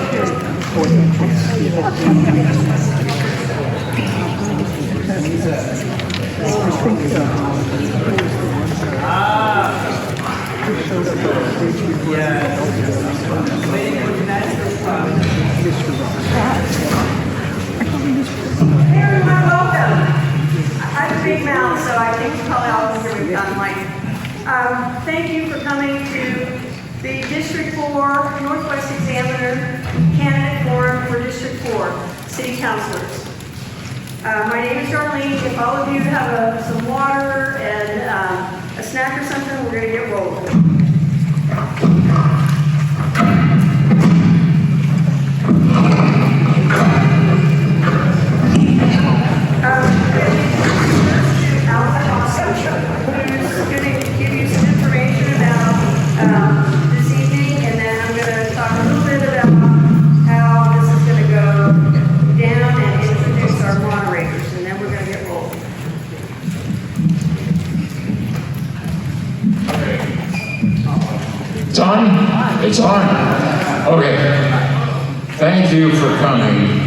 Hey everyone, welcome. I have a big mouth, so I think you probably all hear me on mic. Thank you for coming to the District 4 Northwest Examiner Candidate Forum for District 4 City Councilors. My name is Darlene. If all of you have some water and a snack or something, we're going to get rolling. Who's going to give you some information about this evening, and then I'm going to talk a little bit about how this is going to go down and introduce our moderators, and then we're going to get rolling. It's on? It's on. Okay. Thank you for coming.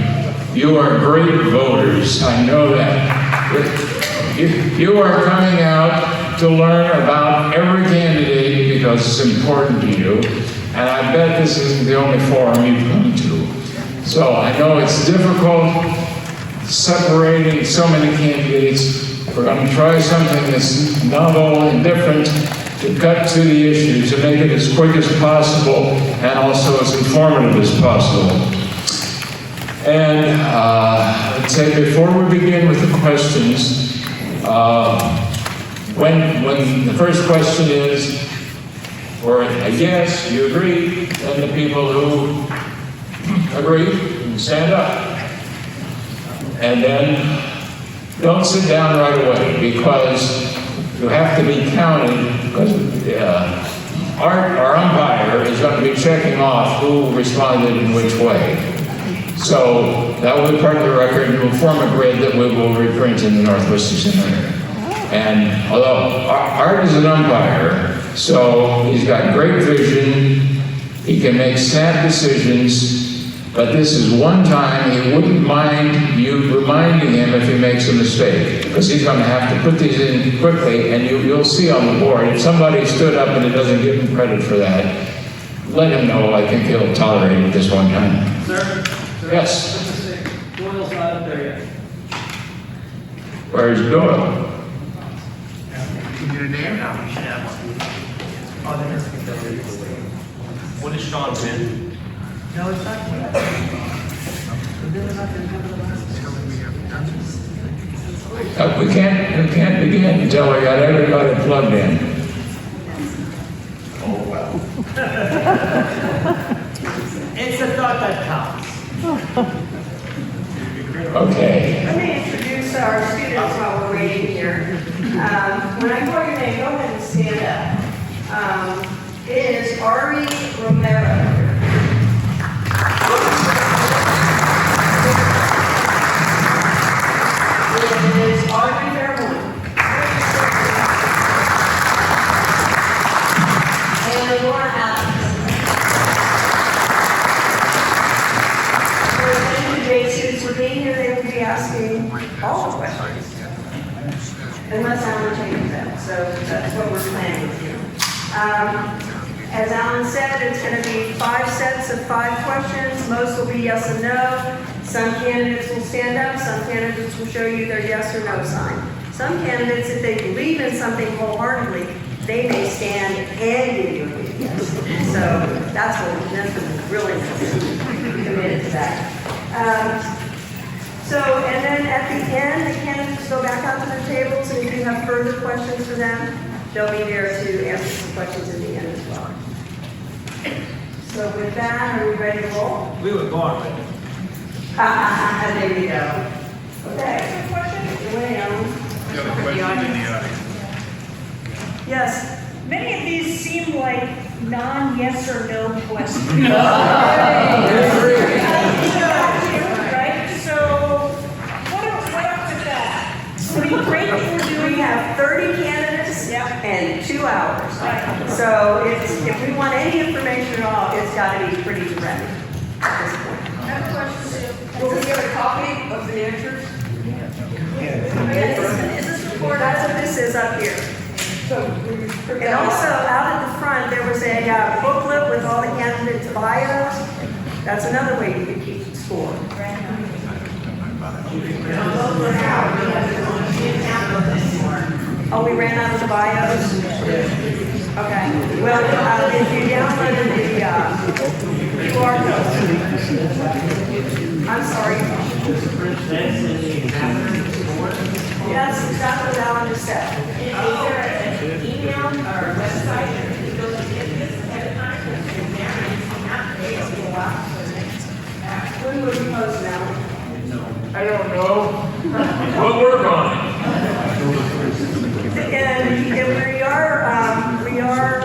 You are great voters. I know that. You are coming out to learn about every candidate because it's important to you. And I bet this isn't the only forum you've come to. So I know it's difficult separating so many candidates. We're going to try something that's novel and different to cut to the issue, to make it as quick as possible and also as informative as possible. And I'd say before we begin with the questions, when the first question is, or a yes, you agree, then the people who agree can stand up. And then don't sit down right away, because you have to be counted, because our umpire is going to be checking off who responded in which way. So that will be part of the record, and will form a grid that we will reprint in the Northwest Examiner. And although Art is an umpire, so he's got great vision, he can make snap decisions, but this is one time he wouldn't mind you reminding him if he makes a mistake, because he's going to have to put these in quickly, and you'll see on the board, if somebody stood up and it doesn't give him credit for that, let him know. I think he'll tolerate it this one time. Sir? Yes. Doyle's not up there yet. Where's Doyle? You get a name now? We should have one. Oh, there is. What is Sean's in? No, it's not. We can't begin until we got everybody plugged in. Oh, well. It's the thought that counts. Okay. Let me introduce our students while we're waiting here. When I call your name, go ahead and stand up. It is Ari Romero. It is Audrey Fairmont. And Laura Adams. So thank you, Jason, for being here. They will be asking all the questions. Unless Alan changes that, so that's what we're planning to do. As Alan said, it's going to be 5 sets of 5 questions. Most will be yes and no. Some candidates will stand up. Some candidates will show you their yes or no sign. Some candidates, if they believe in something wholeheartedly, they may stand and give you a big yes. So that's what we're really committed to that. And then at the end, the candidates go back out to their tables, and if you have further questions for them, they'll be there to answer some questions at the end as well. So with that, are we ready to roll? We were born with it. There you go. Okay. Question? Go ahead, Ellen. You have a question in the audience. Yes. Many of these seem like non-yes or no questions. Right? So, what up with that? To be great, we have 30 candidates and 2 hours. Right. So if we want any information at all, it's got to be pretty direct. Because up here. And also, out at the front, there was a booklet with all the candidates' bios. That's another way you can keep score. Oh, we ran out of the bios? Okay. Well, if you downloaded the QR code. I'm sorry. Yes, exactly what Alan just said. Is there an email or website that people can get this ahead of time? Because the examiners cannot pay us a while. When would you post now? I don't know. We'll work on it. And we are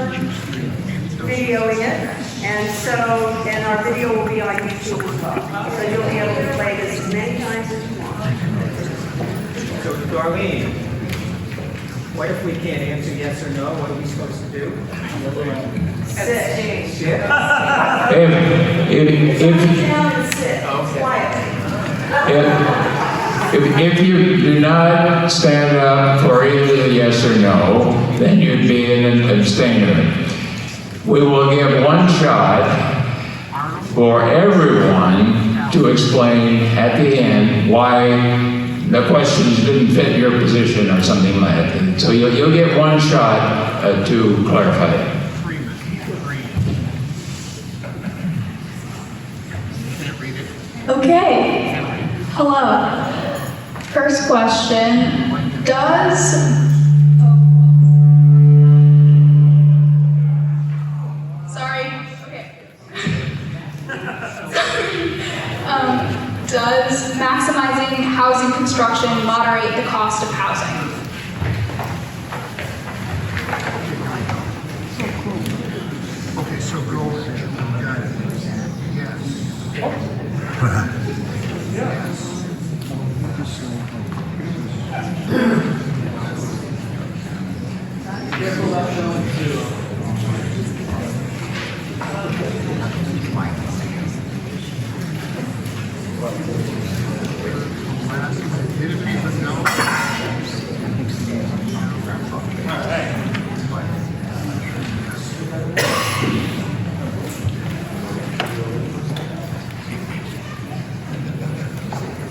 videoing it, and our video will be on YouTube as well. So you'll be able to play this as many times as you want. So Darlene, what if we can't answer yes or no? What are we supposed to do? Sit. Shit. If Sit down and sit quietly. If you do not stand up for either the yes or no, then you'd be an abstainer. We will give one shot for everyone to explain at the end why the questions didn't fit your position or something like that. So you'll get one shot to clarify it. Okay. Hello. First question. Sorry. Okay. Does maximizing housing construction moderate the cost of housing? Okay, so go, got it. Yes. Didn't even know.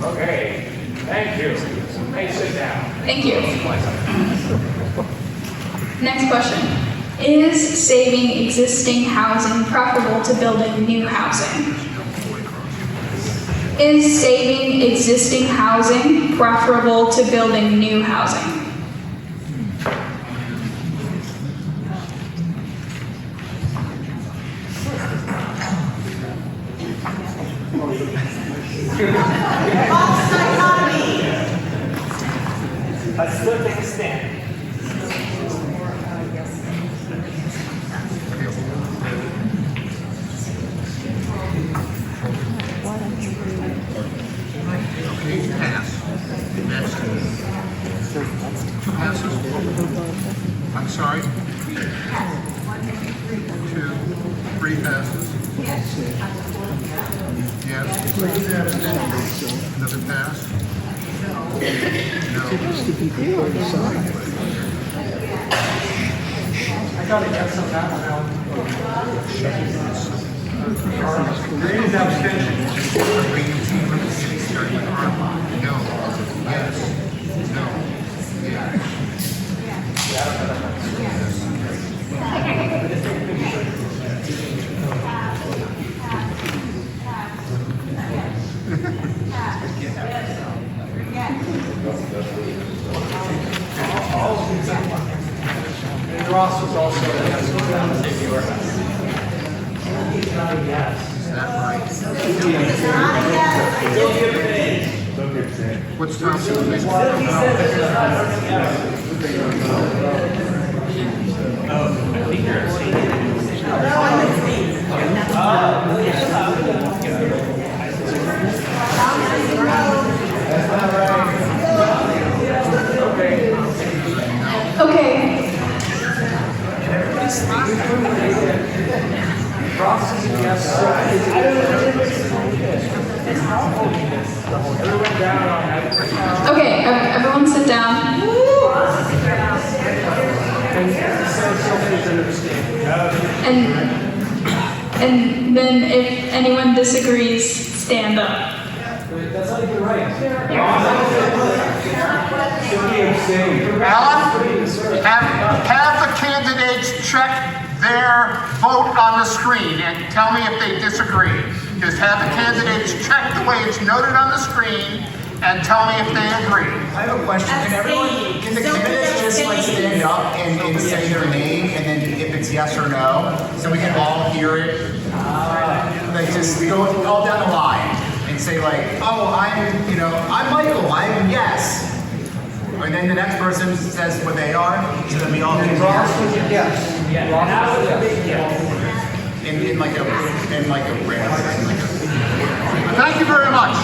Okay, thank you. Hey, sit down. Thank you. Next question. Is saving existing housing preferable to building new housing? Is saving existing housing preferable to building new housing? Let's still take a stand. Okay, pass. Next. Two passes. I'm sorry. 2, 3 passes. Yes. Another pass. No. I got a yes on that one, Alan. Green is abstention. No. Yes. No. And Ross was also a yes. He's not a yes. Is that right? Don't give it an What's Thompson's name? He said this is not a yes. Okay. Ross is a yes. Okay, everyone sit down. And then if anyone disagrees, stand up. That's not even right. Alan, have the candidates check their vote on the screen and tell me if they disagree. Just have the candidates check the way it's noted on the screen and tell me if they agree. I have a question. Can everyone, can the candidates just like stand up and say their name and then if it's yes or no, so we can all hear it? Like just go all down the line and say like, oh, I'm Michael, I'm yes. And then the next person says what they are, so then we all can hear. Yes. In like a random. Thank you very much.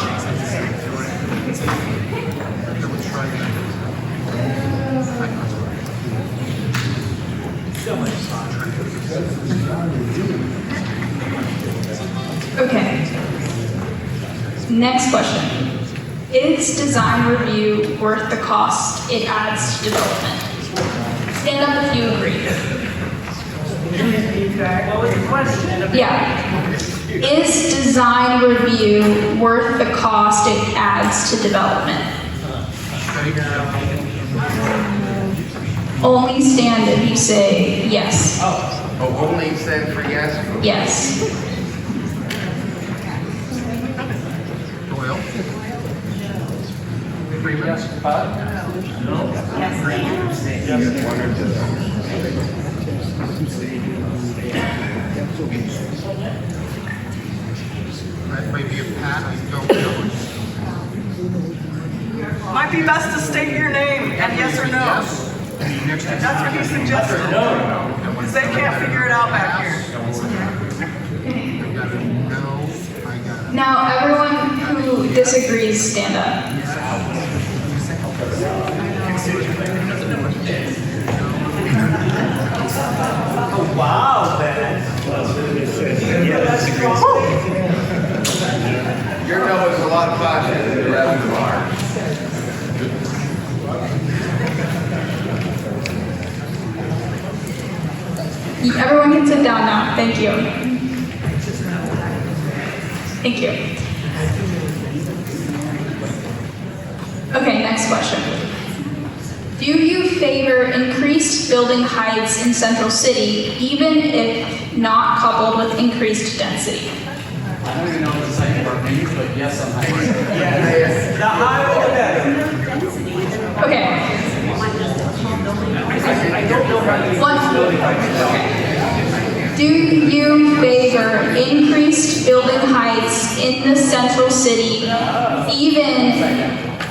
Okay. Next question. Is design review worth the cost it adds to development? Stand up if you agree. What was the question? Yeah. Is design review worth the cost it adds to development? Only stand if you say yes. Oh, only stand for yes? Yes. Doyle? Yes, five? No. That may be a pat, I don't know. Might be best to state your name and yes or no. That's what he suggested. Because they can't figure it out back here. Now, everyone who disagrees, stand up. Oh, wow, Ben. Your no is a lot of caution and the rest of are. Everyone can sit down now. Thank you. Thank you. Okay, next question. Do you favor increased building heights in Central City, even if not coupled with increased density? I don't even know what the second part means, but yes, I'm high. Yes. The higher the better. Okay. I don't know how to One. building heights. Okay. Do you favor increased building heights in the Central City, even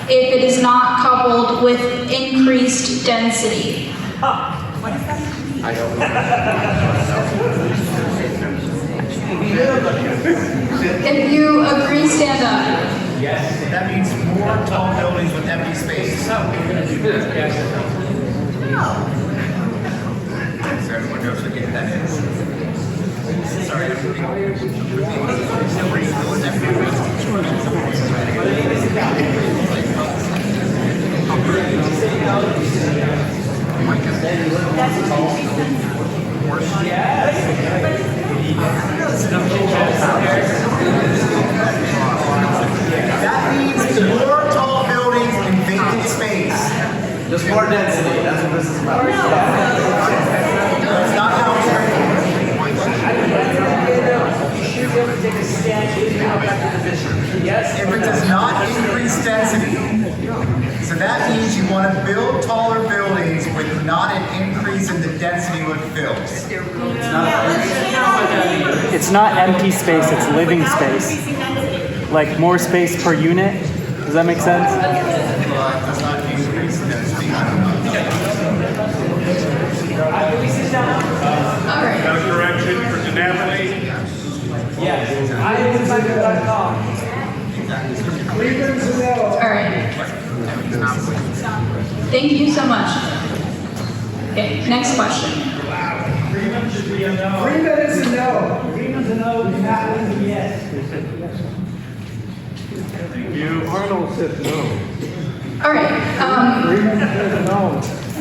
if it is not coupled with increased density? I don't know. If you agree, stand up. Yes. That means more tall buildings with empty space. So everyone knows what that is. Sorry, that means more tall buildings and vacant space. Just more density, that's what this is about. That's not how it's written. If it does not increase density, so that means you want to build taller buildings with not an increase in the density of fills. It's not empty space, it's living space. Like more space per unit. Does that make sense? It does not increase density. I don't know. All right. No correction for Denali. Yes. IamTyper.com. All right. Thank you so much. Okay, next question. Freeman should be a no. Freeman is a no. Freeman's a no. Denali is a yes. You. Arnold said no. All right. Freeman is a no.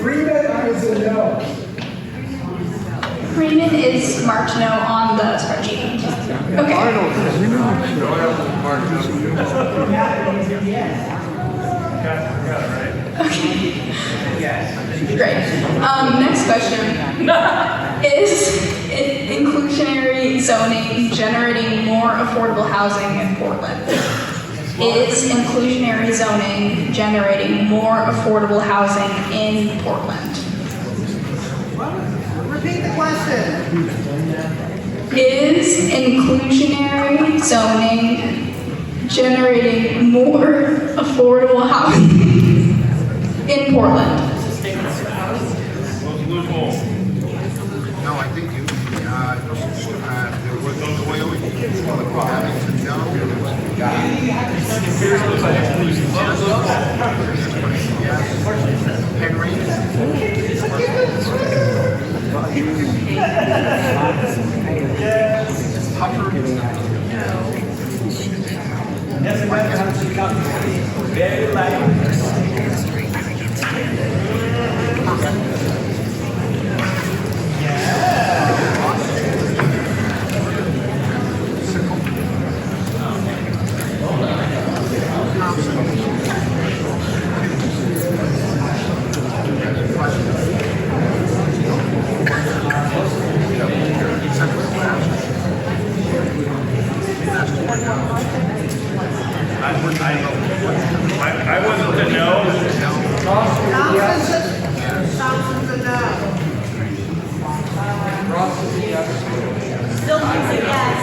Freeman is a no. Freeman is marked no on the spreadsheet. Great. Next question. Is inclusionary zoning generating more affordable housing in Portland? Is inclusionary zoning generating more affordable housing in Portland? Repeat the question. Is inclusionary zoning generating more affordable housing in Portland? No, I think you, there was no way we could having to know. Henry. Very light. I wasn't to know. Thompson's a no. Still a yes.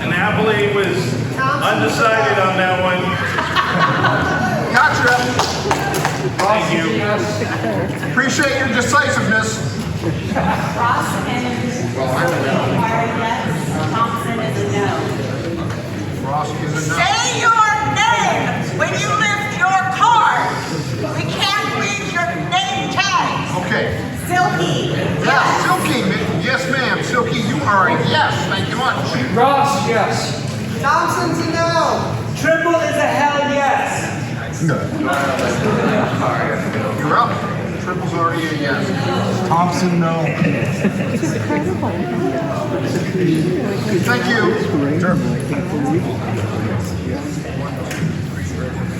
Napoli was undecided on that one. Gotcha. Thank you. Appreciate your decisiveness. Ross and are yes. Thompson is a no. Ross is a no. Say your name when you lift your card. We can't read your name tag. Okay. Silky. Yes, Silky. Yes, ma'am. Silky, you are a yes. Thank you much. Ross, yes. Thompson's a no. Trimble is a hell yes. You're up. Triple's already a yes. Thompson, no. Thank you.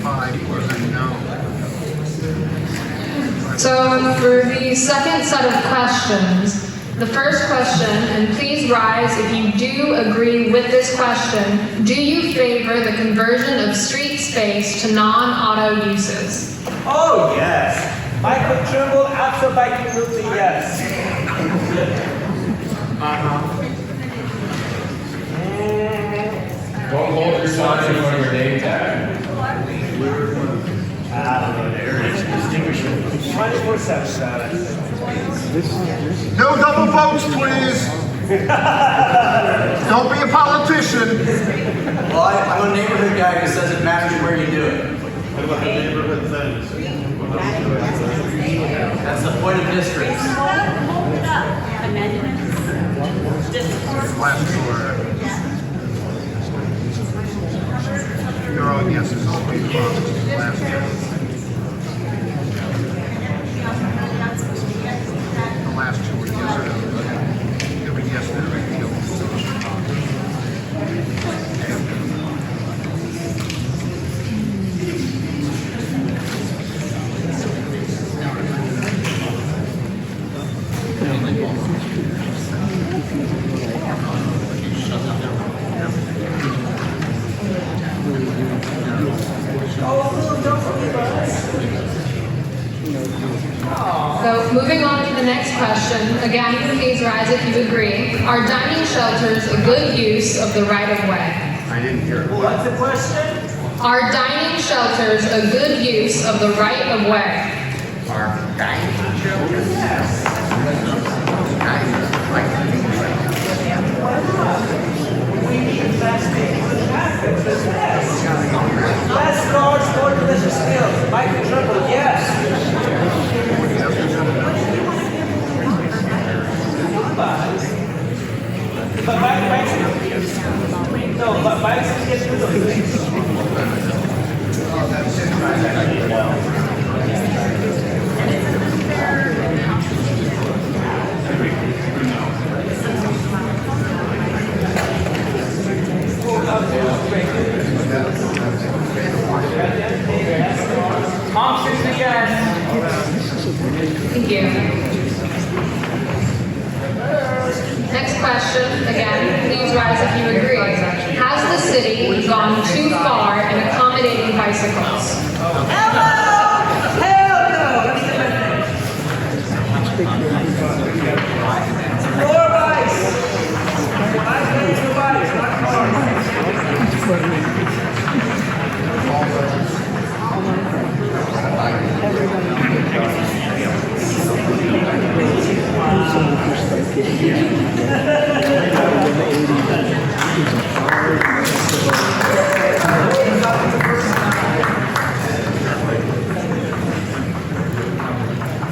Five was a no. So for the second set of questions, the first question, and please rise if you do agree with this question, do you favor the conversion of street space to non-auto uses? Oh, yes. Michael Trimble, absolutely yes. Don't hold your sign in front of your name tag. I don't know, there it is. Distinguishment. 24/7. No double votes, please. Don't be a politician. Well, I'm a neighborhood guy who says it matters where you do it. What about the neighborhood things? That's the point of districts. Hold it up. Amendments. Last four. You're all yeses. Last year. The last two were yes or no. Every yes and every no. So moving on to the next question, again, please rise if you agree. Are dining shelters a good use of the right-of-way? I didn't hear it. What's the question? Are dining shelters a good use of the right-of-way? Our dining children? Yes. Less large, more delicious meals. Michael Trimble, yes. But No, but bicycles get through those. Tom says yes. Thank you. Next question, again, please rise if you agree. Has the city gone too far in accommodating bicycles? Hell no! That's the message. More bikes. I pay for bikes, not cars.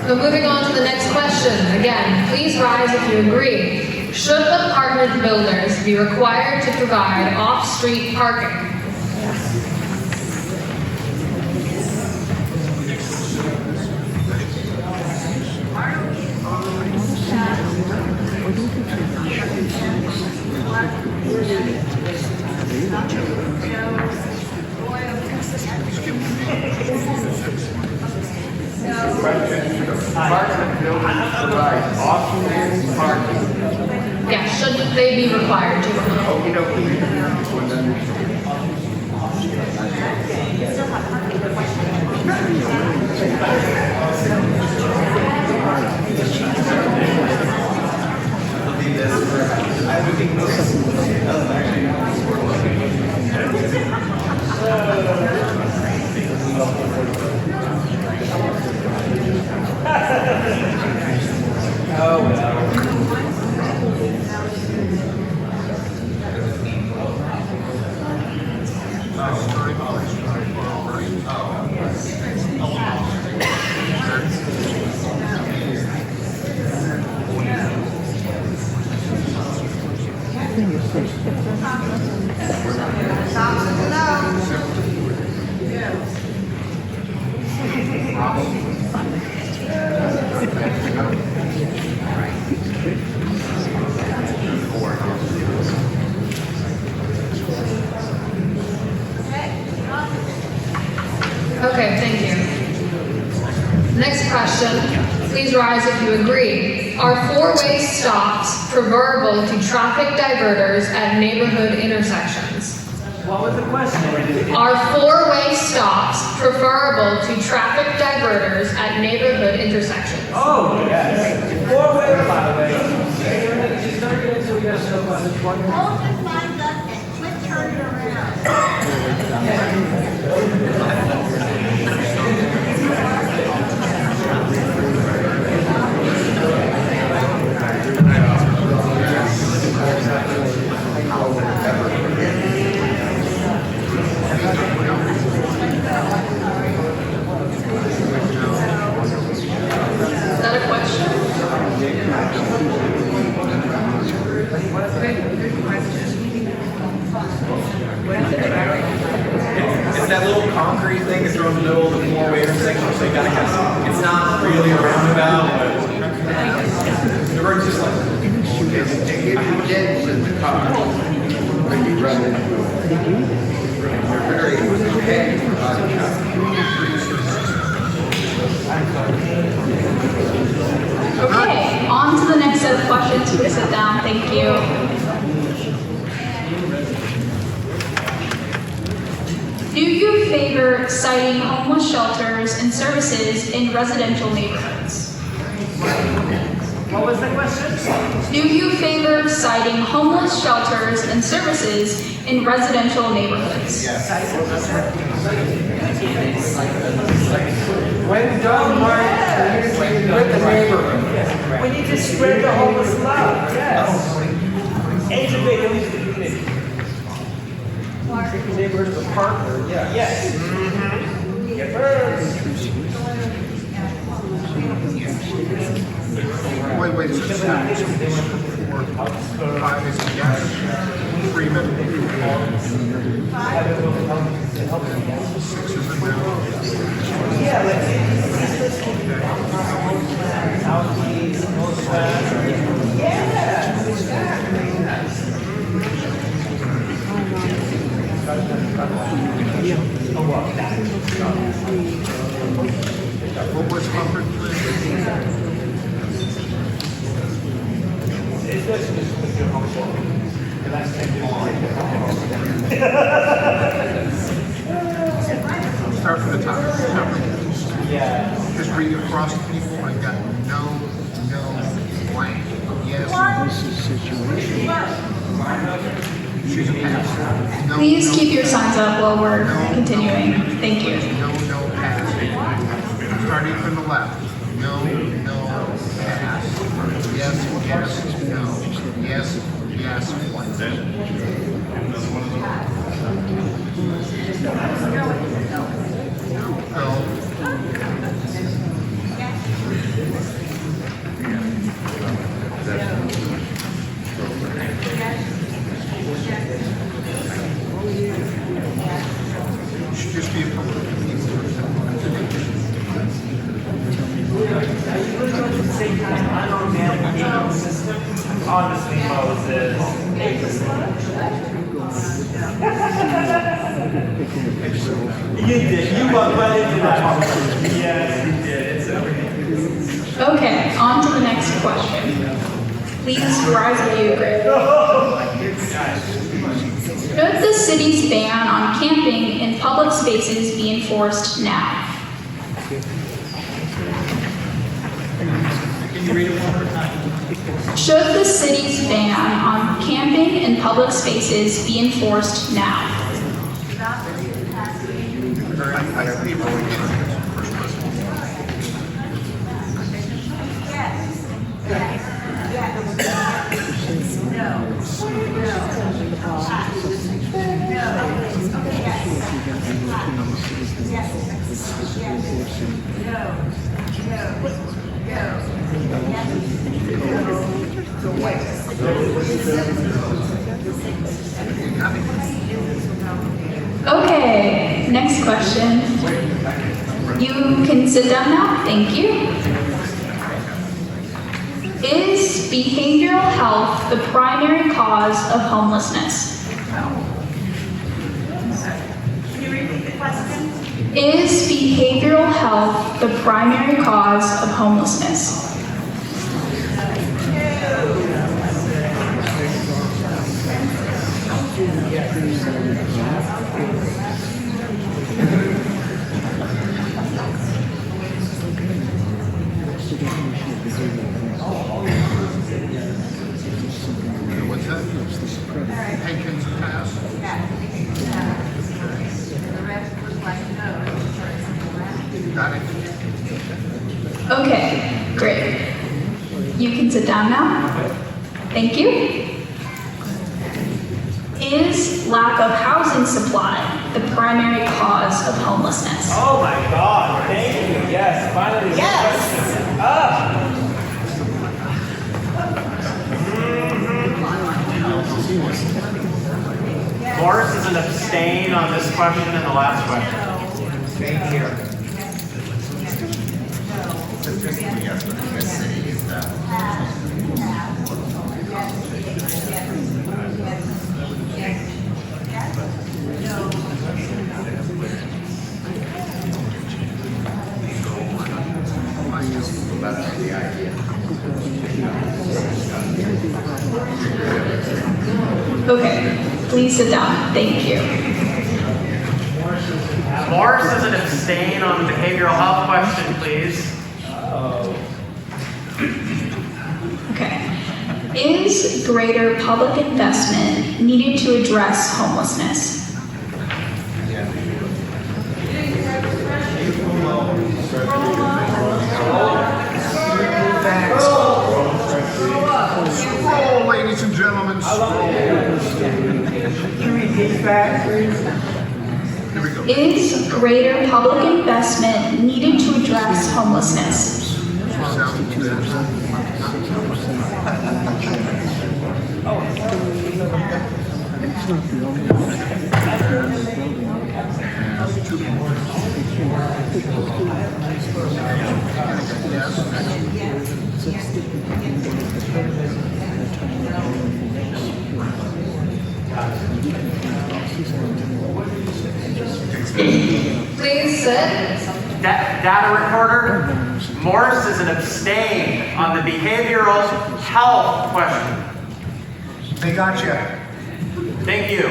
So moving on to the next question. Again, please rise if you agree. Should apartment builders be required to provide off-street parking? Apartment buildings provide off-street parking. Yeah, should they be required to? Okey dokey. Oh, well. Okay, thank you. Next question. Please rise if you agree. Are four-way stops preferable to traffic diverters at neighborhood intersections? What was the question? Are four-way stops preferable to traffic diverters at neighborhood intersections? Oh, yes. Four-way, by the way. She's not getting into, we gotta show about this one. Hold the signs up and quit turning around. Is that a question? It's that little concrete thing that's thrown in the middle of the four-way intersection, so you gotta kind of, it's not really a roundabout, but the road's just like. If you kids in the car, when you run into it, you're very heavy. Okay, on to the next set of questions. Please sit down. Thank you. Do you favor citing homeless shelters and services in residential neighborhoods? What was the question? Do you favor citing homeless shelters and services in residential neighborhoods? When done right, with the neighborhood. We need to spread the homeless love, yes. Age of big, at least the community. The neighborhood is a partner, yeah. Yes. Get first. Wait. 5 is yes. Freeman. 6 is a no. What was Humphrey, Start from the top. Just read across the people. I got no, blank, yes. This is situation. She's a pass. No, Please keep your signs up while we're continuing. Thank you. No, pass. Starting from the left. No, pass. Yes, no. Yes, should just be a couple of Honestly, Moses. You did. You walked right into that. Yes, you did. It's okay. Okay, on to the next question. Please rise if you agree. Should the city's ban on camping in public spaces be enforced now? Can you read it one more time? Should the city's ban on camping in public spaces be enforced now? I believe we're going to first person. Okay, next question. You can sit down now, thank you. Is behavioral health the primary cause of homelessness? Can you repeat the question? Is behavioral health the primary cause of homelessness? What's that? Hankins pass. The rest was like no. Got it. Okay, great. You can sit down now. Thank you. Is lack of housing supply the primary cause of homelessness? Oh my God, thank you. Yes, finally. Yes. Morris is an abstain on this question and the last question. Abstain here. Okay, please sit down. Thank you. Morris is an abstain on the behavioral health question, please. Okay. Is greater public investment needed to address homelessness? Scroll, ladies and gentlemen, scroll. Can you repeat that, please? Here we go. Is greater public investment needed to address homelessness? Please sit. Data recorder, Morris is an abstain on the behavioral health question. They got you. Thank you.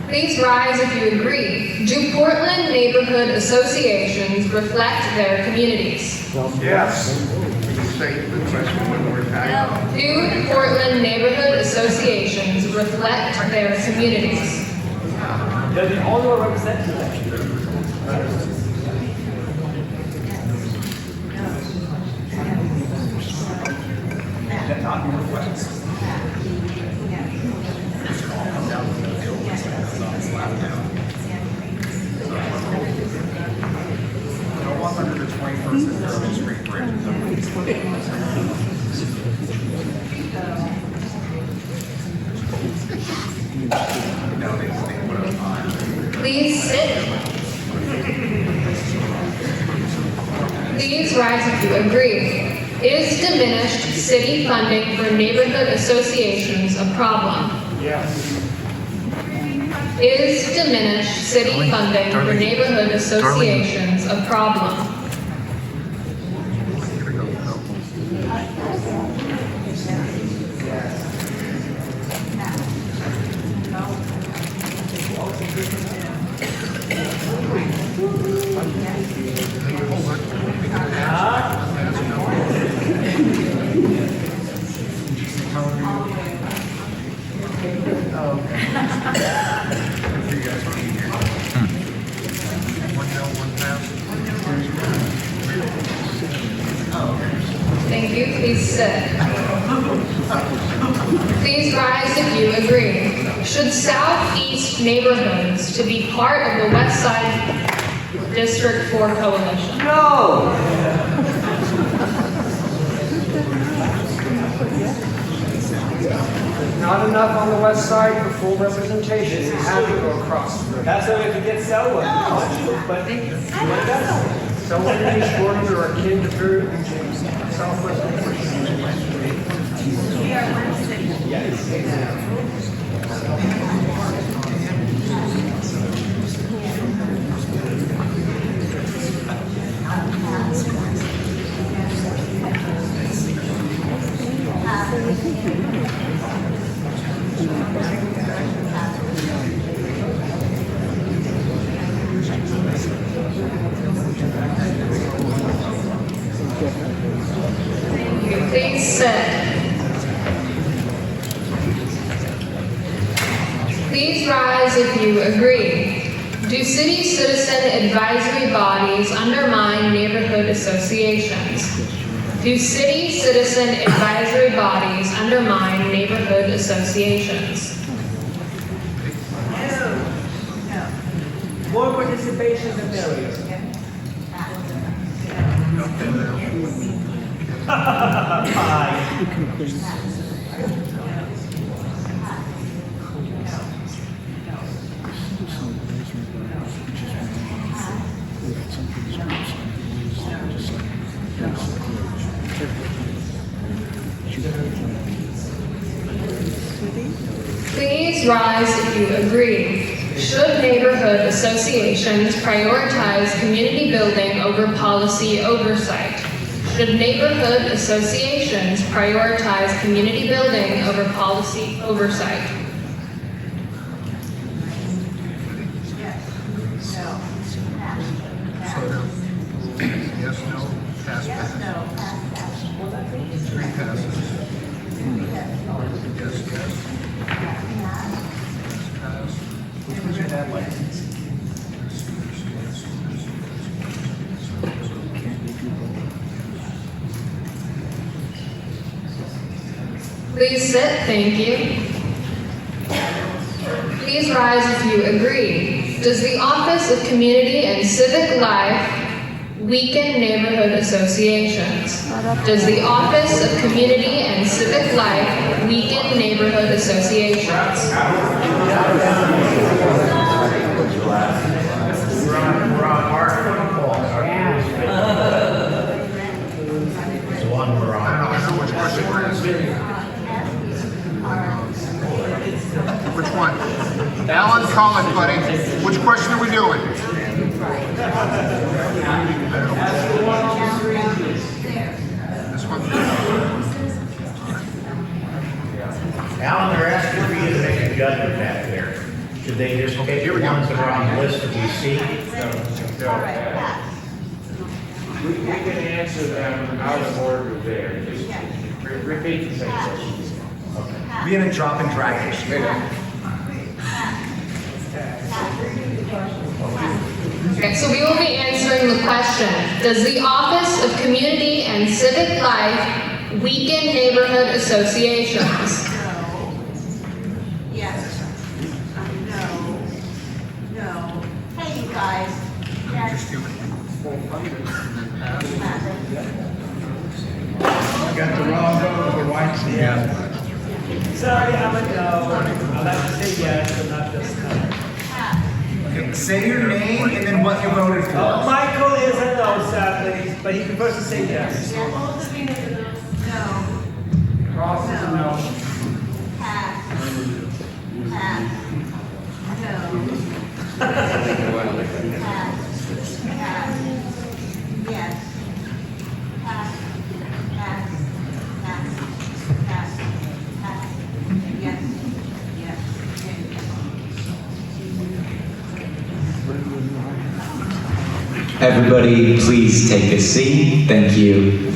Please rise if you agree. Do Portland neighborhood associations reflect their communities? Yes. State the question one more time. Do Portland neighborhood associations reflect their communities? Does it all represent that? Don't walk under the 21st and 3rd Street Please sit. Please rise if you agree. Is diminished city funding for neighborhood associations a problem? Yes. Is diminished city funding for neighborhood associations a problem? Thank you. Please sit. Please rise if you agree. Should southeast neighborhoods to be part of the West Side District 4 coalition? No! Not enough on the west side for full representation. You have to go across. That's why we have to get Selwyn. But what does? Selwyn and East Jordan are akin to Southwest. We are one city. Yes. Please sit. Please rise if you agree. Do city citizen advisory bodies undermine neighborhood associations? Do city citizen advisory bodies undermine neighborhood associations? More participation than failure. Please rise if you agree. Should neighborhood associations prioritize community building over policy oversight? Should neighborhood associations prioritize community building over policy oversight? Yes, no, pass, pass. Three passes. Yes, yes. Pass. Which was your dad like? Please sit, thank you. Please rise if you agree. Does the Office of Community and Civic Life weaken neighborhood associations? Does the Office of Community and Civic Life weaken neighborhood associations? Which one? Alan, call it, buddy. Which question are we doing? This one? Alan, they're asking for you to make a judgment back there. Should they just take the ones that are on the list that we see? We can answer them out of order there. Just repeat the same question. We had a drop and drag issue. Okay, so we will be answering the question, does the Office of Community and Civic Life weaken neighborhood associations? Yes. No. Hey, you guys. Yes. Got the wrong vote with the white seal. Sorry, I'm a no. I'll have to say yes, but not this time. Okay, say your name and then what you voted for. Oh, Michael is a no, sadly, but he prefers to say yes. No. Ross is a no. Pass. Pass. No. Pass. Pass. Yes. Pass. Pass. Pass. Pass. Pass. Yes. Yes. Everybody, please take a seat. Thank you.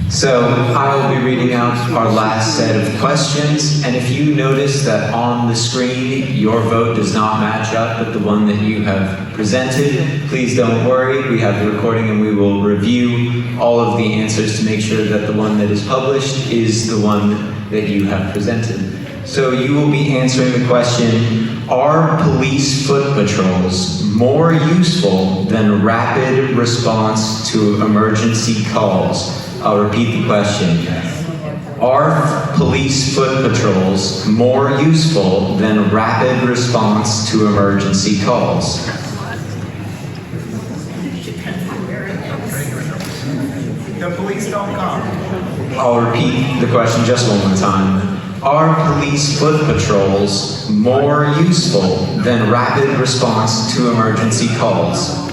So I will be reading out our last set of questions, and if you notice that on the screen your vote does not match up with the one that you have presented, please don't worry. We have the recording and we will review all of the answers to make sure that the one that is published is the one that you have presented. So you will be answering the question, are police foot patrols more useful than rapid response to emergency calls? I'll repeat the question. Are police foot patrols more useful than rapid response to emergency calls? The police don't come. I'll repeat the question just one more time. Are police foot patrols more useful than rapid response to emergency calls?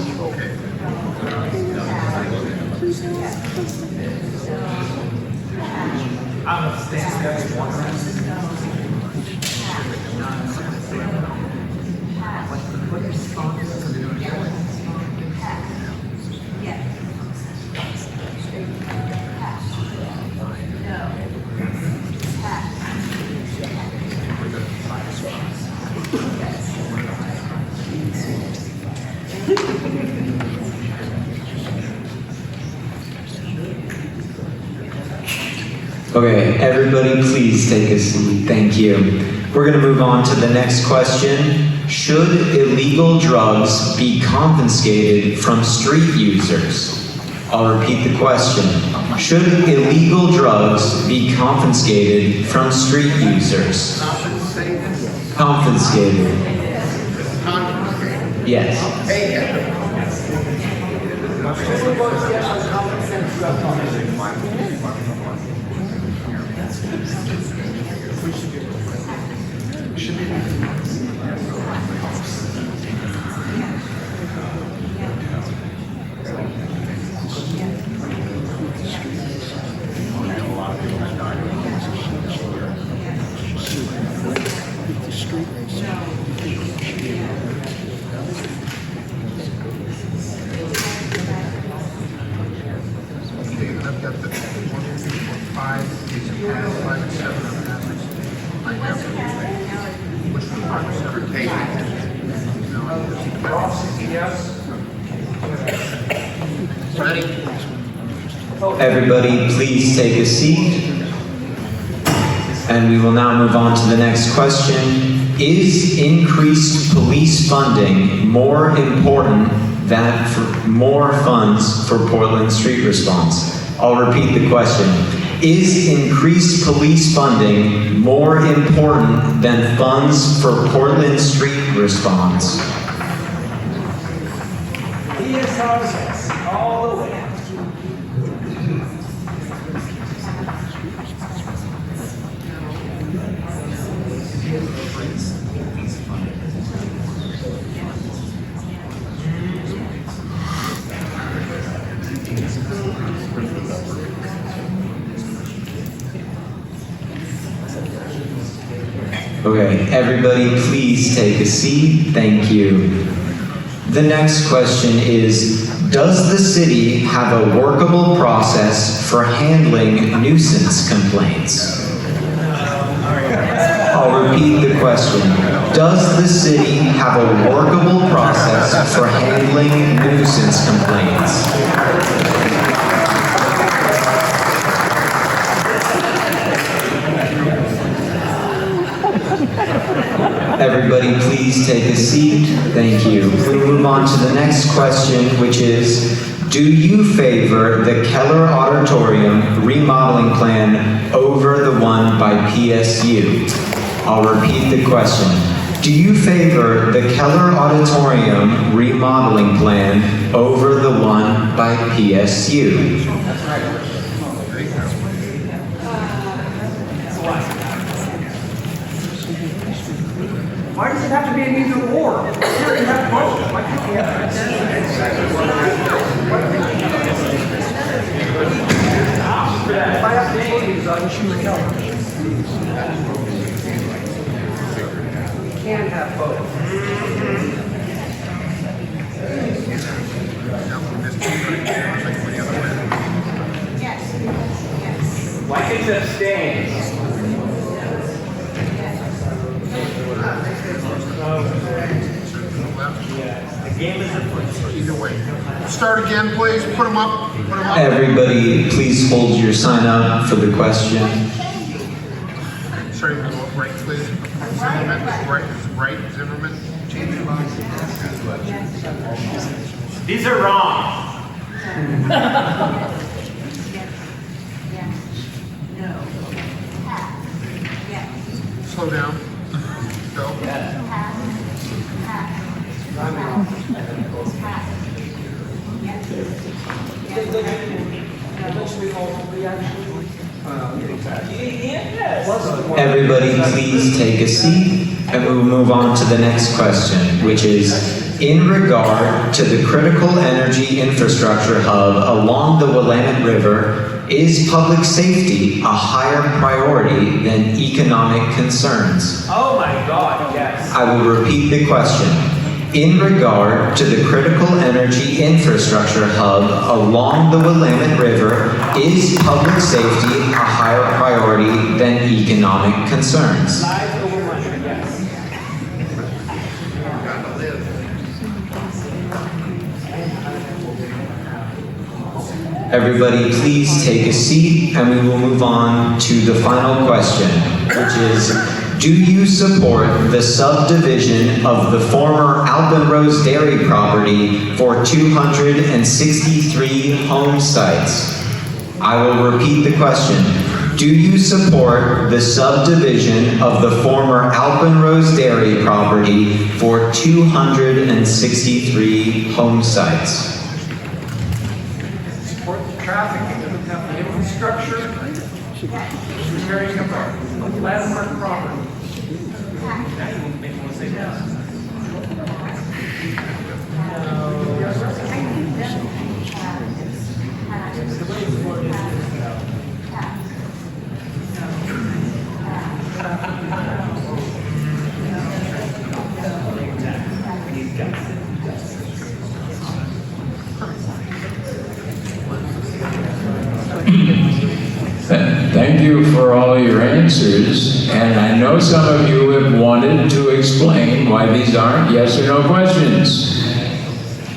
Okay, everybody please take a seat. Thank you. We're going to move on to the next question. Should illegal drugs be confiscated from street users? I'll repeat the question. Should illegal drugs be confiscated from street users? Confiscated. Yes. Everybody, please take a seat. And we will now move on to the next question. Is increased police funding more important more funds for Portland street response? I'll repeat the question. Is increased police funding more important than funds for Portland street response? He is houses all the way. Okay, everybody please take a seat. Thank you. The next question is, does the city have a workable process for handling nuisance complaints? I'll repeat the question. Does the city have a workable process for handling nuisance complaints? Everybody please take a seat. Thank you. We'll move on to the next question, which is, do you favor the Keller Auditorium remodeling plan over the one by PSU? I'll repeat the question. Do you favor the Keller Auditorium remodeling plan over the one by PSU? Why does it have to be an either or? You can have both. Why can't you have if I have to take these, I'll just use Keller. You can have both. Why can't you abstain? The game is either way. Start again, please. Put them up. Put them up. Everybody, please hold your sign up for the question. Sorry, right, please. Zimmerman, right, Zimmerman. These are wrong. Slow down. Go. Everybody please take a seat and we will move on to the next question, which is, in regard to the critical energy infrastructure hub along the Willamette River, is public safety a higher priority than economic concerns? Oh my God, yes. I will repeat the question. In regard to the critical energy infrastructure hub along the Willamette River, is public safety a higher priority than economic concerns? Everybody please take a seat and we will move on to the final question, which is, do you support the subdivision of the former Alpenrose Dairy property for 263 home sites? I will repeat the question. Do you support the subdivision of the former Alpenrose Dairy property for 263 home sites? Support the traffic, the infrastructure, carrying a landmark property. Thank you for all your answers, and I know some of you have wanted to explain why these aren't yes or no questions.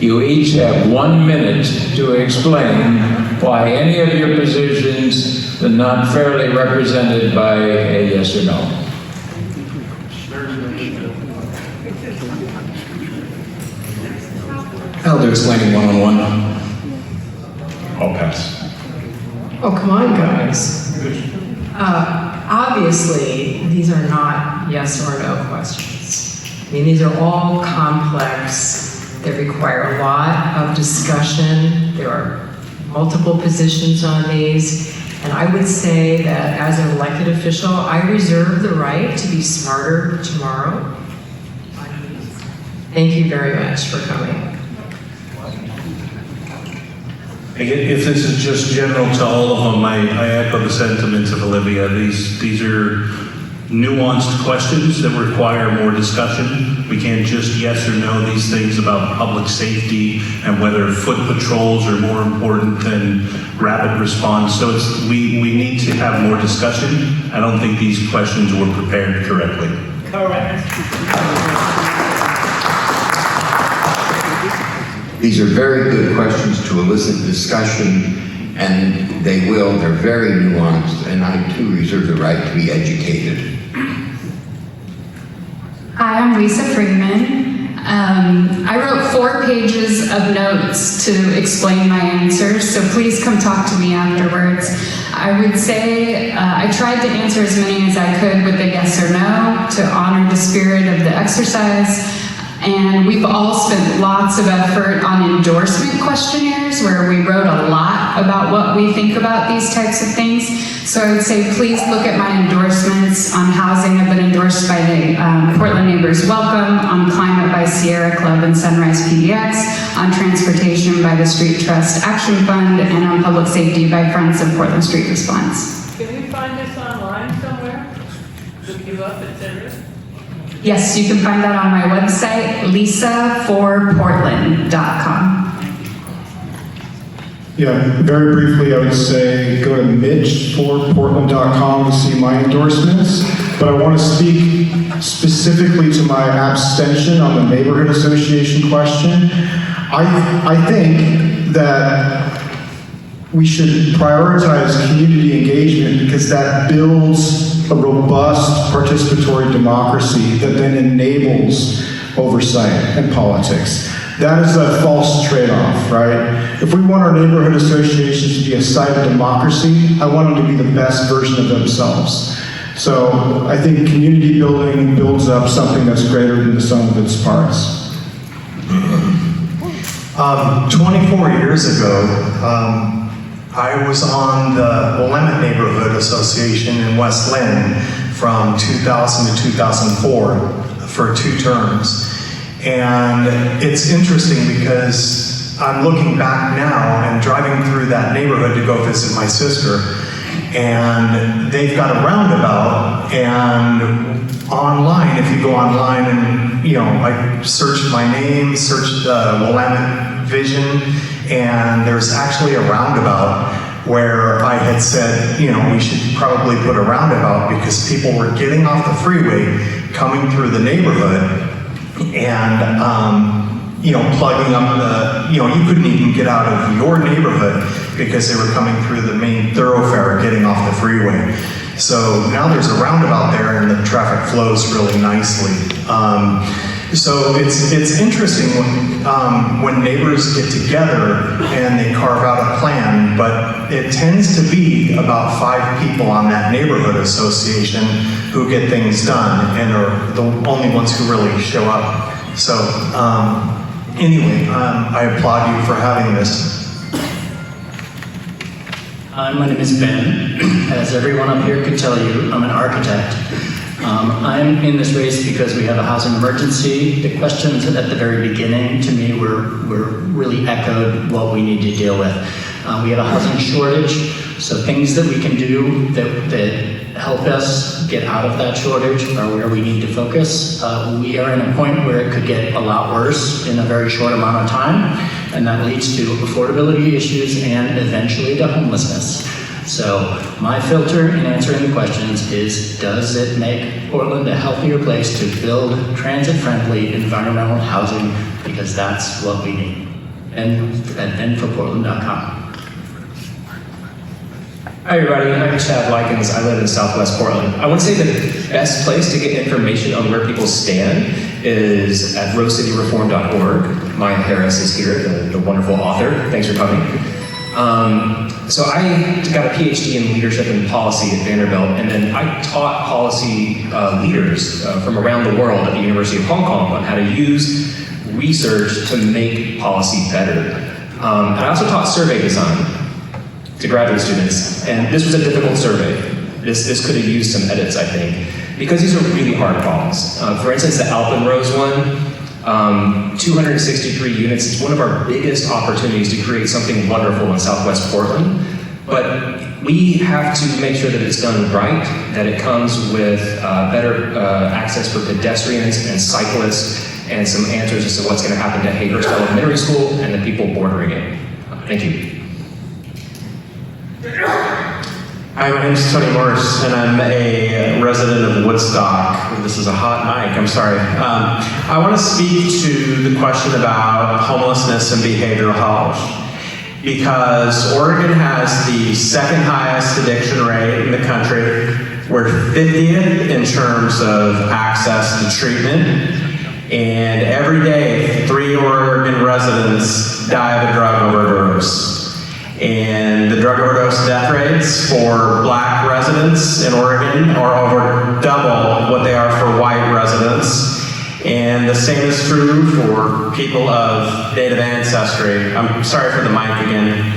You each have 1 minute to explain why any of your positions are not fairly represented by a yes or no. I'll do explaining one-on-one. I'll pass. Oh, come on, guys. Obviously, these are not yes or no questions. I mean, these are all complex. They require a lot of discussion. There are multiple positions on these. And I would say that as an elected official, I reserve the right to be smarter tomorrow. Thank you very much for coming. If this is just general to all of them, I echo the sentiments of Olivia. These are nuanced questions that require more discussion. We can't just yes or no these things about public safety and whether foot patrols are more important than rapid response. So we need to have more discussion. I don't think these questions were prepared correctly. Correct. These are very good questions to elicit discussion, and they're very nuanced, and I too reserve the right to be educated. Hi, I'm Lisa Freeman. I wrote 4 pages of notes to explain my answers, so please come talk to me afterwards. I would say I tried to answer as many as I could with a yes or no to honor the spirit of the exercise. And we've all spent lots of effort on endorsement questionnaires where we wrote a lot about what we think about these types of things. So I would say please look at my endorsements on housing. I've been endorsed by the Portland Neighbors Welcome, on climate by Sierra Club and Sunrise PDX, on transportation by the Street Trust Action Fund, and on public safety by Friends of Portland Street Response. Can we find this online somewhere? Look you up, etc. Yes, you can find that on my website, lisaforportland.com. Yeah, very briefly, I would say go to mitchforportland.com to see my endorsements. But I want to speak specifically to my abstention on the neighborhood association question. I think that we should prioritize community engagement because that builds a robust participatory democracy that then enables oversight and politics. That is a false trade-off, right? If we want our neighborhood associations to be a site of democracy, I want them to be the best version of themselves. So I think community building builds up something that's greater than the sum of its parts. 24 years ago, I was on the Willamette Neighborhood Association in West Lynn from 2000 to 2004 for 2 terms. And it's interesting because I'm looking back now and driving through that neighborhood to go visit my sister, and they've got a roundabout, and online, if you go online and, I searched my name, searched Willamette Vision, and there's actually a roundabout where I had said, we should probably put a roundabout because people were getting off the freeway, coming through the neighborhood, and, plugging up you couldn't even get out of your neighborhood because they were coming through the main thoroughfare, getting off the freeway. So now there's a roundabout there and the traffic flows really nicely. So it's interesting when neighbors get together and they carve out a plan, but it tends to be about 5 people on that neighborhood association who get things done and are the only ones who really show up. So anyway, I applaud you for having this. My name is Ben. As everyone up here could tell you, I'm an architect. I'm in this race because we have a housing emergency. The questions at the very beginning to me were really echoed what we need to deal with. We have a housing shortage, so things that we can do that help us get out of that shortage are where we need to focus. We are in a point where it could get a lot worse in a very short amount of time, and that leads to affordability issues and eventually to homelessness. So my filter in answering the questions is, does it make Portland a healthier place to build transit-friendly environmental housing? Because that's what we need. And benforportland.com. Hi everybody, I'm Chad Likens. I live in Southwest Portland. I want to say the best place to get information on where people stand is at rosecityreform.org. Maya Harris is here, the wonderful author. Thanks for coming. So I got a PhD in leadership and policy at Vanderbilt, and then I taught policy leaders from around the world at the University of Hong Kong on how to use research to make policy better. And I also taught survey design to graduate students, and this was a difficult survey. This could have used some edits, I think, because these are really hard problems. For instance, the Alpenrose one, 263 units. It's one of our biggest opportunities to create something wonderful in Southwest Portland, but we have to make sure that it's done right, that it comes with better access for pedestrians and cyclists, and some answers as to what's going to happen to Hayhurst Elementary School and the people bordering it. Thank you. Hi, my name is Tony Morris, and I'm a resident of Woodstock. This is a hot mic, I'm sorry. I want to speak to the question about homelessness and behavioral health, because Oregon has the second highest addiction rate in the country. We're 50th in terms of access to treatment, and every day 3 Oregon residents die of a drug overdose. And the drug overdose death rates for Black residents in Oregon are over double what they are for white residents. And the same is true for people of Native ancestry. I'm sorry for the mic again.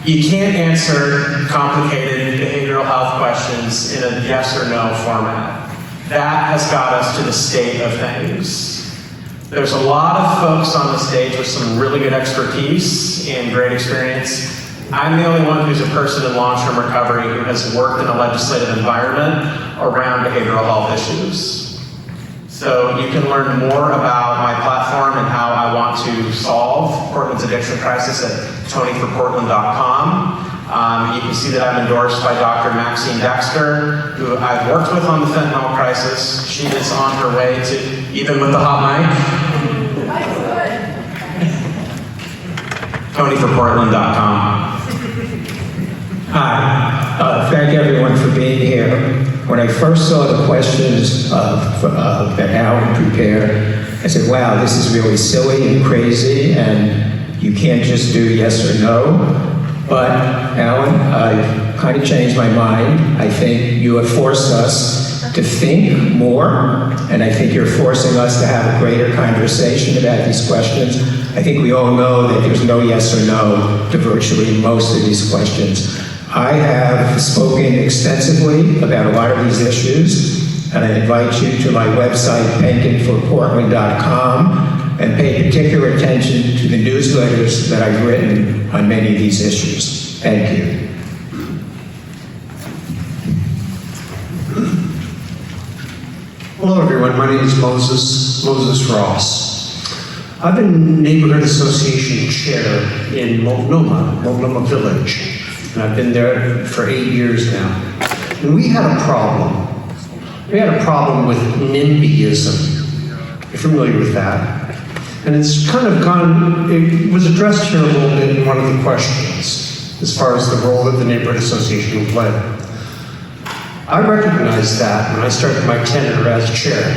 You can't answer complicated behavioral health questions in a yes or no format. That has got us to the state of things. There's a lot of folks on the stage with some really good expertise and great experience. I'm the only one who's a person in long-term recovery who has worked in a legislative environment around behavioral health issues. So you can learn more about my platform and how I want to solve Portland's addiction crisis at tonyforportland.com. You can see that I'm endorsed by Dr. Maxine Dexter, who I've worked with on the fentanyl crisis. She is on her way to, even with the hot mic, tonyforportland.com. Hi, thank everyone for being here. When I first saw the questions that Alan prepared, I said, wow, this is really silly and crazy, and you can't just do yes or no. But Alan, I've kind of changed my mind. I think you have forced us to think more, and I think you're forcing us to have a greater conversation about these questions. I think we all know that there's no yes or no to virtually most of these questions. I have spoken extensively about a lot of these issues, and I invite you to my website, penkinforportland.com, and pay particular attention to the newsletters that I've written on many of these issues. Thank you. Hello everyone, my name is Moses Ross. I've been neighborhood association chair in Multnomah Village, and I've been there for 8 years now. And we had a problem. We had a problem with NIMBYism. You're familiar with that? And it's kind of gone, it was addressed here a little bit in one of the questions, as far as the role that the neighborhood association will play. I recognized that when I started my tenure as chair,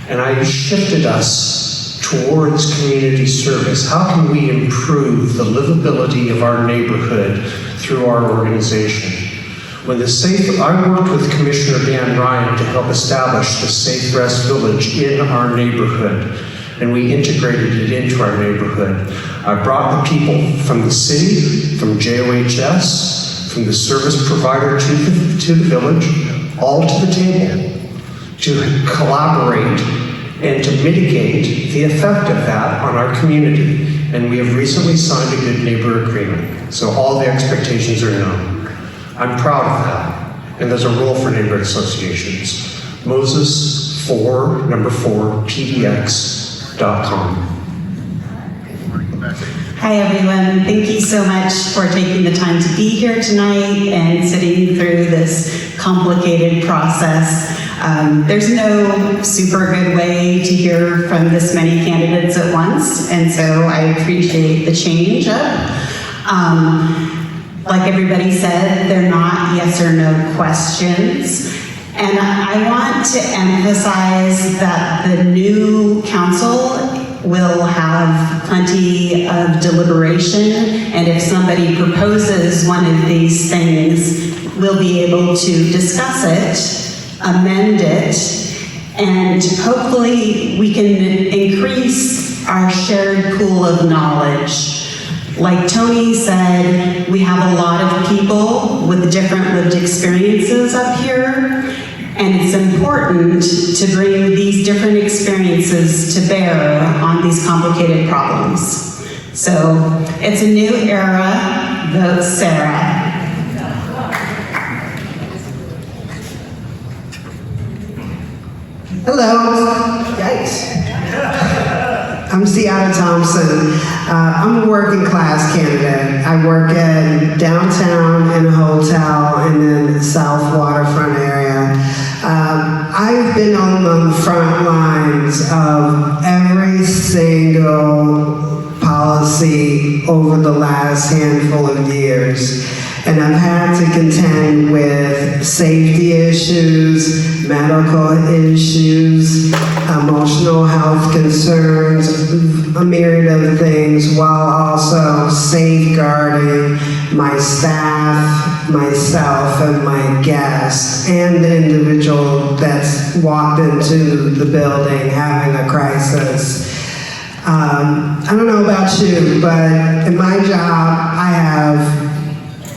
and I shifted us towards community service. How can we improve the livability of our neighborhood through our organization? When I worked with Commissioner Dan Ryan to help establish the Safe Rest Village in our neighborhood, and we integrated it into our neighborhood. I brought the people from the city, from JOHS, from the service provider to the village, all to the table to collaborate and to mitigate the effect of that on our community. And we have recently signed a good neighbor agreement. So all the expectations are known. I'm proud of that. And there's a role for neighborhood associations. Moses 4, number 4, PDX.com. Hi everyone, thank you so much for taking the time to be here tonight and sitting through this complicated process. There's no super good way to hear from this many candidates at once, and so I appreciate the change up. Like everybody said, they're not yes or no questions. And I want to emphasize that the new council will have plenty of deliberation, and if somebody proposes one of these things, we'll be able to discuss it, amend it, and hopefully we can increase our shared pool of knowledge. Like Tony said, we have a lot of people with different lived experiences up here, and it's important to bring these different experiences to bear on these complicated problems. So it's a new era. Vote Sarah. Hello. Yikes. I'm Seattle Thompson. I'm a working class candidate. I work at downtown in a hotel and then the south waterfront area. I've been on the front lines of every single policy over the last handful of years. And I've had to contend with safety issues, medical issues, emotional health concerns, a myriad of things, while also safeguarding my staff, myself, and my guests, and the individual that's walked into the building having a crisis. I don't know about you, but in my job, I have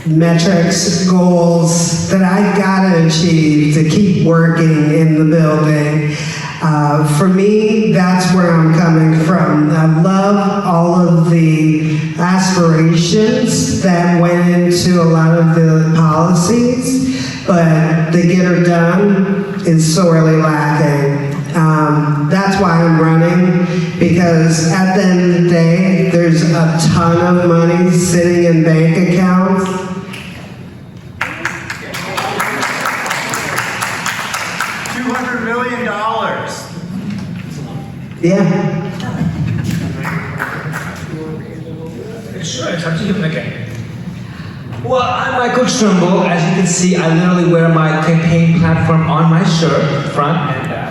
metrics, goals that I gotta achieve to keep working in the building. For me, that's where I'm coming from. I love all of the aspirations that went into a lot of the policies, but the get her done is sorely lacking. That's why I'm running, because at the end of the day, there's a ton of money sitting in bank accounts. $200 million. Yeah. Sure, it's up to you again. Well, I'm Michael Trimble. As you can see, I literally wear my campaign platform on my shirt, front and back.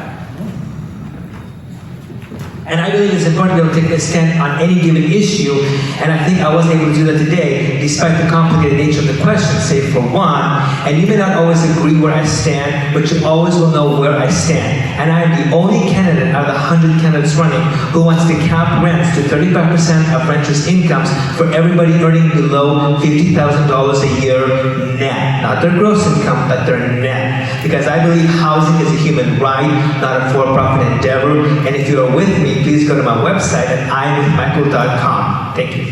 And I believe it's important to be able to take a stand on any given issue, and I think I was able to do that today, despite the complicated nature of the question, save for one. And you may not always agree where I stand, but you always will know where I stand. And I am the only candidate out of the 100 candidates running who wants to cap rents to 35% of renters' incomes for everybody earning below $50,000 a year net. Not their gross income, but their net. Because I believe housing is a human right, not a for-profit endeavor. And if you are with me, please go to my website at imwithmichael.com. Thank you.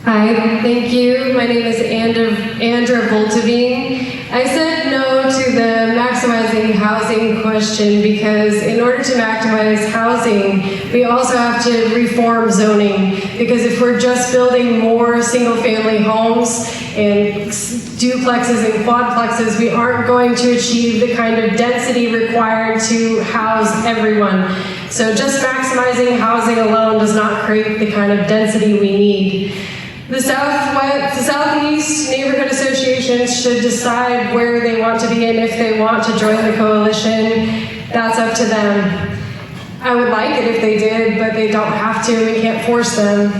Hi, thank you. My name is Andra Voltavine. I said no to the maximizing housing question because in order to maximize housing, we also have to reform zoning. Because if we're just building more single-family homes and duplexes and quadplexes, we aren't going to achieve the kind of density required to house everyone. So just maximizing housing alone does not create the kind of density we need. The Southeast neighborhood associations should decide where they want to be and if they want to join the coalition. That's up to them. I would like it if they did, but they don't have to. We can't force them.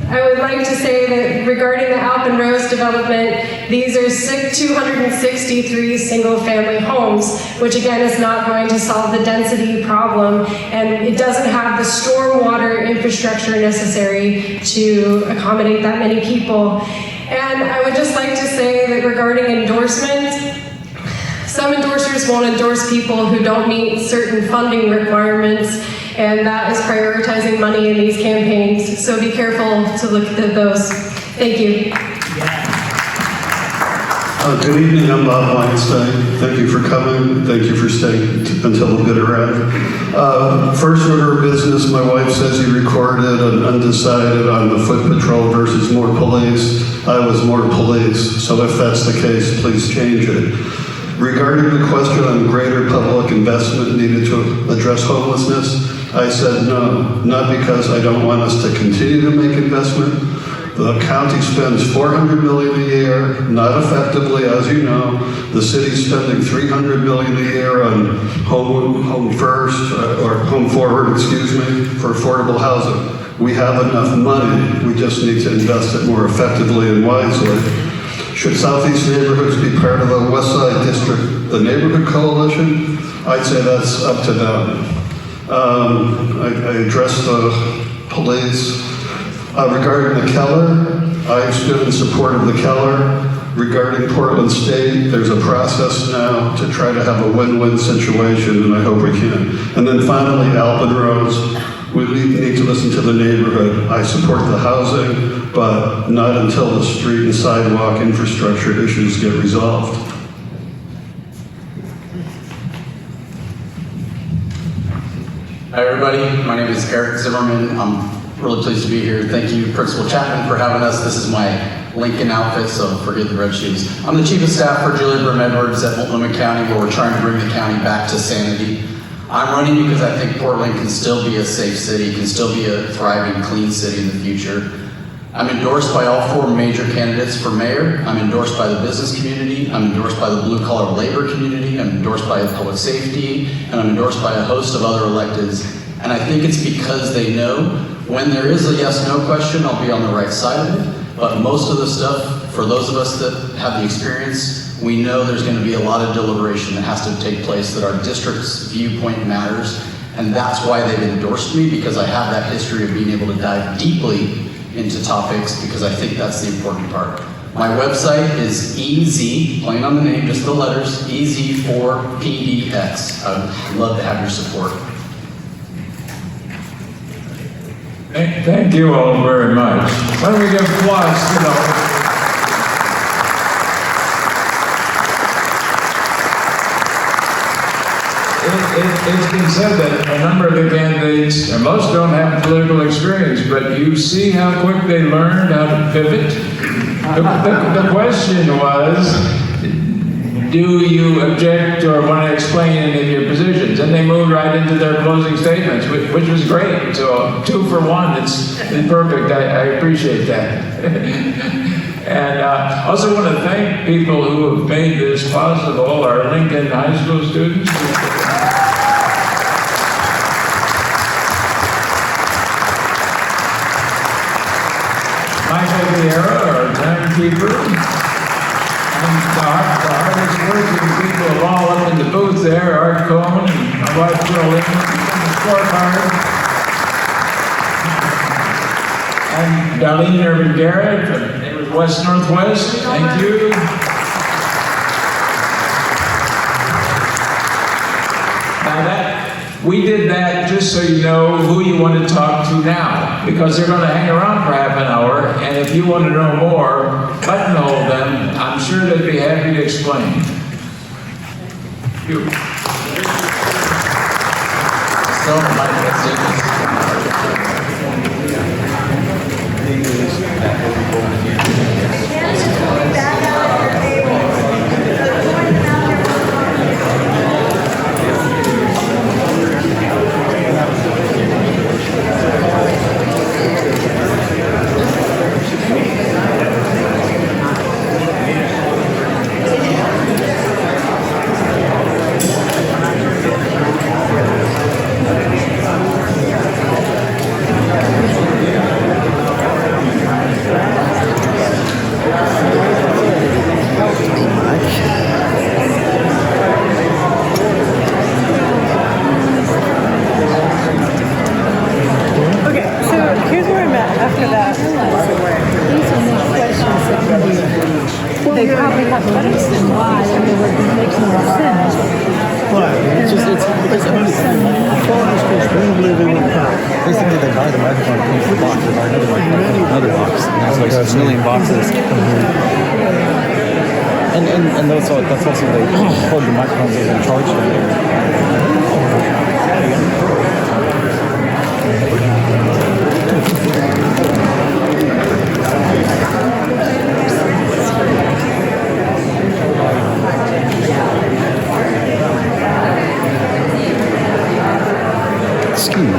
I would like to say that regarding the Alpen Rose development, these are 263 single-family homes, which again is not going to solve the density problem, and it doesn't have the stormwater infrastructure necessary to accommodate that many people. And I would just like to say that regarding endorsement, some endorsers won't endorse people who don't meet certain funding requirements, and that is prioritizing money in these campaigns. So be careful to look at those. Thank you. Good evening, I'm Bob Weinstein. Thank you for coming. Thank you for staying until the bitter end. First order of business, my wife says you recorded an undecided on the foot patrol versus more police. I was more police, so if that's the case, please change it. Regarding the question on greater public investment needed to address homelessness, I said no, not because I don't want us to continue to make investment, The county spends $400 million a year, not effectively, as you know. The city's spending $300 million a year on home forward, for affordable housing. We have enough money. We just need to invest it more effectively and wisely. Should Southeast neighborhoods be part of the West Side District, the neighborhood coalition? I'd say that's up to them. I addressed the police. Regarding the Keller, I've stood in support of the Keller. Regarding Portland State, there's a process now to try to have a win-win situation, and I hope we can. And then finally, Alpin Rose, we need to listen to the neighborhood. I support the housing, but not until the street and sidewalk infrastructure issues get resolved. Hi everybody, my name is Eric Zimmerman. I'm really pleased to be here. Thank you, Principal Chapman, for having us. This is my Lincoln outfit, so forget the red shoes. I'm the Chief of Staff for Julia Brim Edwards at Multnomah County, where we're trying to bring the county back to sanity. I'm running because I think Portland can still be a safe city, can still be a thriving, clean city in the future. I'm endorsed by all 4 major candidates for mayor. I'm endorsed by the business community. I'm endorsed by the blue-collar labor community. I'm endorsed by public safety, and I'm endorsed by a host of other electeds. And I think it's because they know when there is a yes/no question, I'll be on the right side of it. But most of the stuff, for those of us that have the experience, we know there's going to be a lot of deliberation that has to take place, that our district's viewpoint matters. And that's why they've endorsed me, because I have that history of being able to dive deeply into topics, because I think that's the important part. My website is EZ, plain on the name, just the letters, EZ4PDX. I'd love to have your support. Thank you all very much. Why don't we give applause to the... It's been said that a number of the candidates, and most don't have political experience, but you see how quick they learned how to pivot. The question was, do you object or want to explain any of your positions? And they moved right into their closing statements, which was great. So 2 for 1, it's perfect. I appreciate that. And I also want to thank people who have made this possible, our Lincoln High School students. Michael Vieira, our timekeeper, and the hardest working people of all up in the booth there, Art Cohen and my wife Jill Lincoln, the scorecard, and Darlene Irvin Garrett from West Northwest. Thank you. We did that just so you know who you want to talk to now, because they're going to hang around for half an hour, and if you want to know more, buttonhole them. I'm sure they'd be happy to explain. You. They probably have questions why, and it would make more sense. But it's just, it's we live in basically they buy the microphone comes in boxes, buy another microphone in another box. And there's like a million boxes. And that's also they hold the microphones and charge Excuse me.